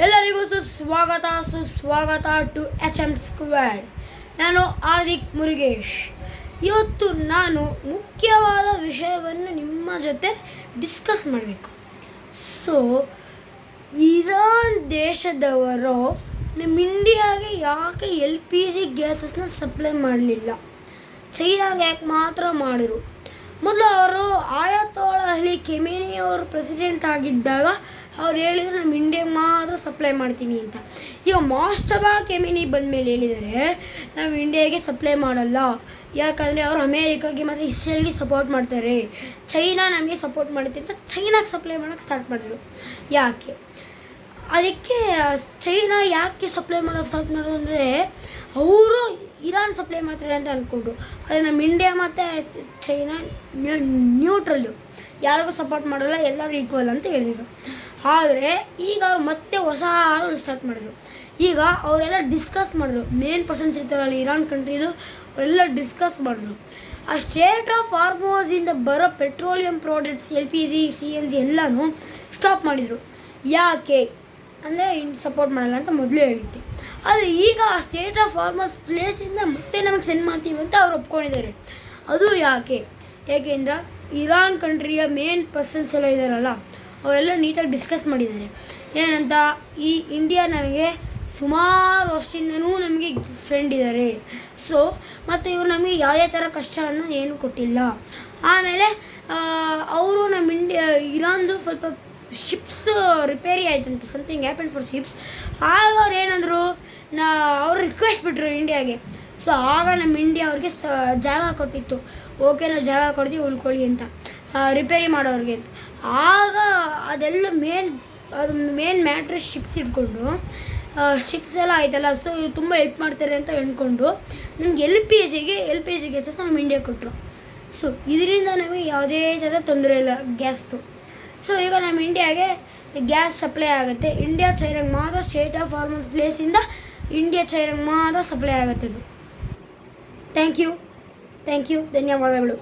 ಎಲ್ಲರಿಗೂ ಸುಸ್ವಾಗತ to HM squared. ನಾನು ಹಾರ್ದಿಕ್ ಮುರುಗೇಶ್. ಇವತ್ತು ನಾನು ಮುಖ್ಯವಾದ ವಿಷಯವನ್ನು ನಿಮ್ಮ ಜೊತೆ ಡಿಸ್ಕಸ್ ಮಾಡಬೇಕು. ಇರಾನ್ ದೇಶದವರು ನಮ್ಮ ಇಂಡಿಯಾಗೆ ಯಾಕೆ LPG ಗ್ಯಾಸಸ್ನ ಸಪ್ಲೈ ಮಾಡಲಿಲ್ಲ, ಚೈನಾಗೆ ಯಾಕೆ ಮಾತ್ರ ಮಾಡಿದ್ರು? ಮೊದಲು ಅವರು ಆಯತೋಳಾ ಅಲಿ ಖಮೇನಿ ಅವರು ಪ್ರೆಸಿಡೆಂಟ್ ಆಗಿದ್ದಾಗ ಅವ್ರು ಹೇಳಿದ್ರು ನಮ್ಮ ಇಂಡಿಯಾಗೆ ಮಾತ್ರ ಸಪ್ಲೈ ಮಾಡ್ತೀನಿ ಅಂತ. ಈಗ ಮುಜ್ತಬಾ ಖಮೇನಿ ಬಂದಮೇಲೆ ಹೇಳಿದರೆ ನಾವು ಇಂಡಿಯಾಗೆ ಸಪ್ಲೈ ಮಾಡಲ್ಲ, ಯಾಕಂದರೆ ಅವರು ಅಮೇರಿಕಾಗೆ ಮತ್ತು ಇಸ್ರೇಲ್ಗೆ ಸಪೋರ್ಟ್ ಮಾಡ್ತಾರೆ, ಚೈನಾ ನಮಗೆ ಸಪೋರ್ಟ್ ಮಾಡುತ್ತೆ ಅಂತ ಚೈನಾಗೆ ಸಪ್ಲೈ ಮಾಡೋಕ್ಕೆ ಸ್ಟಾರ್ಟ್ ಮಾಡಿದ್ರು. ಯಾಕೆ ಅದಕ್ಕೆ ಚೈನಾ ಯಾಕೆ ಸಪ್ಲೈ ಮಾಡೋಕ್ಕೆ ಸ್ಟಾರ್ಟ್ ಮಾಡೋದು ಅಂದರೆ ಅವರು ಇರಾನ್ ಸಪ್ಲೈ ಮಾಡ್ತಾರೆ ಅಂತ ಅಂದ್ಕೊಂಡ್ರು. ಆದರೆ ನಮ್ಮ ಇಂಡಿಯಾ ಮತ್ತು ಚೈನಾ ನ್ಯೂಟ್ರಲ್ಲು, ಯಾರಿಗೂ ಸಪೋರ್ಟ್ ಮಾಡಲ್ಲ, ಎಲ್ಲರೂ ಈಕ್ವಲ್ ಅಂತ ಹೇಳಿದರು. ಆದರೆ ಈಗ ಅವ್ರು ಮತ್ತೆ ಹೊಸ ರೂಲ್ ಸ್ಟಾರ್ಟ್ ಮಾಡಿದ್ರು. ಈಗ ಅವರೆಲ್ಲ ಡಿಸ್ಕಸ್ ಮಾಡಿದ್ರು, ಮೇನ್ ಪರ್ಸನ್ಸ್ ಇರ್ತಾರಲ್ಲ ಇರಾನ್ ಕಂಟ್ರಿದು, ಅವರೆಲ್ಲ ಡಿಸ್ಕಸ್ ಮಾಡಿದ್ರು. ಆ ಸ್ಟೇಟ್ ಆಫ್ ಹಾರ್ಮೋಸಿಂದ ಬರೋ ಪೆಟ್ರೋಲಿಯಂ ಪ್ರಾಡಕ್ಟ್ಸ್ LPG CNG ಎಲ್ಲನೂ ಸ್ಟಾಪ್ ಮಾಡಿದರು. ಯಾಕೆ ಅಂದರೆ ಸಪೋರ್ಟ್ ಮಾಡಲ್ಲ ಅಂತ ಮೊದಲೇ ಹೇಳಿದ್ದೆ. ಆದರೆ ಈಗ ಆ ಸ್ಟೇಟ್ ಆಫ್ ಹಾರ್ಮೋಸ್ ಪ್ಲೇಸಿಂದ ಮತ್ತೆ ನಮಗೆ ಸೆಂಡ್ ಮಾಡ್ತೀವಿ ಅಂತ ಅವ್ರು ಒಪ್ಕೊಂಡಿದ್ದಾರೆ. ಅದು ಯಾಕೆಂದ್ರೆ ಇರಾನ್ ಕಂಟ್ರಿಯ ಮೇನ್ ಪರ್ಸನ್ಸ್ ಎಲ್ಲ ಇದ್ದಾರಲ್ಲ, ಅವರೆಲ್ಲ ನೀಟಾಗಿ ಡಿಸ್ಕಸ್ ಮಾಡಿದ್ದಾರೆ. ಏನಂತ, ಈ ಇಂಡಿಯಾ ನಮಗೆ ಸುಮಾರು ವರ್ಷದಿಂದನೂ ನಮಗೆ ಫ್ರೆಂಡ್ ಇದ್ದಾರೆ. ಮತ್ತು ಇವರು ನಮಗೆ ಯಾವುದೇ ಥರ ಕಷ್ಟವನ್ನು ಏನೂ ಕೊಟ್ಟಿಲ್ಲ. ಆಮೇಲೆ ಅವರು ನಮ್ಮ ಇರಾನ್ದು ಸ್ವಲ್ಪ ಶಿಪ್ಸ್ ರಿಪೇರಿ ಆಯ್ತಂತೆ, ಸಮಥಿಂಗ್ ಹ್ಯಾಪನ್ ಫಾರ್ ಶಿಪ್ಸ್. ಆಗ ಅವ್ರು ಏನಂದರು, ಅವ್ರು ರಿಕ್ವೆಸ್ಟ್ ಬಿಟ್ಟರು ಇಂಡಿಯಾಗೆ. ಆಗ ನಮ್ಮ ಇಂಡಿಯಾ ಅವ್ರಿಗೆ ಜಾಗ ಕೊಟ್ಟಿತ್ತು. ಓಕೆ, ನಾವು ಜಾಗ ಕೊಡ್ತೀವಿ, ಉಳ್ಕೊಳ್ಳಿ ಅಂತ, ರಿಪೇರಿ ಮಾಡೋರಿಗೆ ಅಂತ. ಆಗ ಅದೆಲ್ಲ ಮೇನ್ ಮ್ಯಾಟ್ರ್ ಶಿಪ್ಸ್ ಇಟ್ಕೊಂಡು, ಶಿಪ್ಸ್ ಎಲ್ಲ ಆಯ್ತಲ್ಲ, ಇವ್ರು ತುಂಬ ಹೆಲ್ಪ್ ಮಾಡ್ತಾರೆ ಅಂತ ಅಂದ್ಕೊಂಡು ನಮ್ಗೆ LPG ಗ್ಯಾಸಸ್ ನಮ್ಮ ಇಂಡಿಯಾ ಕೊಟ್ಟರು. ಇದರಿಂದ ನಮಗೆ ಯಾವುದೇ ಥರ ತೊಂದರೆ ಇಲ್ಲ ಗ್ಯಾಸ್ದು. ಈಗ ನಮ್ಮ ಇಂಡಿಯಾಗೆ ಗ್ಯಾಸ್ ಸಪ್ಲೈ ಆಗುತ್ತೆ. ಇಂಡಿಯಾ ಚೈನಾಗೆ ಮಾತ್ರ ಸ್ಟೇಟ್ ಆಫ್ ಹಾರ್ಮೋಸ್ ಪ್ಲೇಸಿಂದ ಇಂಡಿಯಾ ಚೈನಾಗೆ ಮಾತ್ರ ಸಪ್ಲೈ ಆಗುತ್ತೆ. ಅದು ಥ್ಯಾಂಕ್ ಯು, ಧನ್ಯವಾದಗಳು.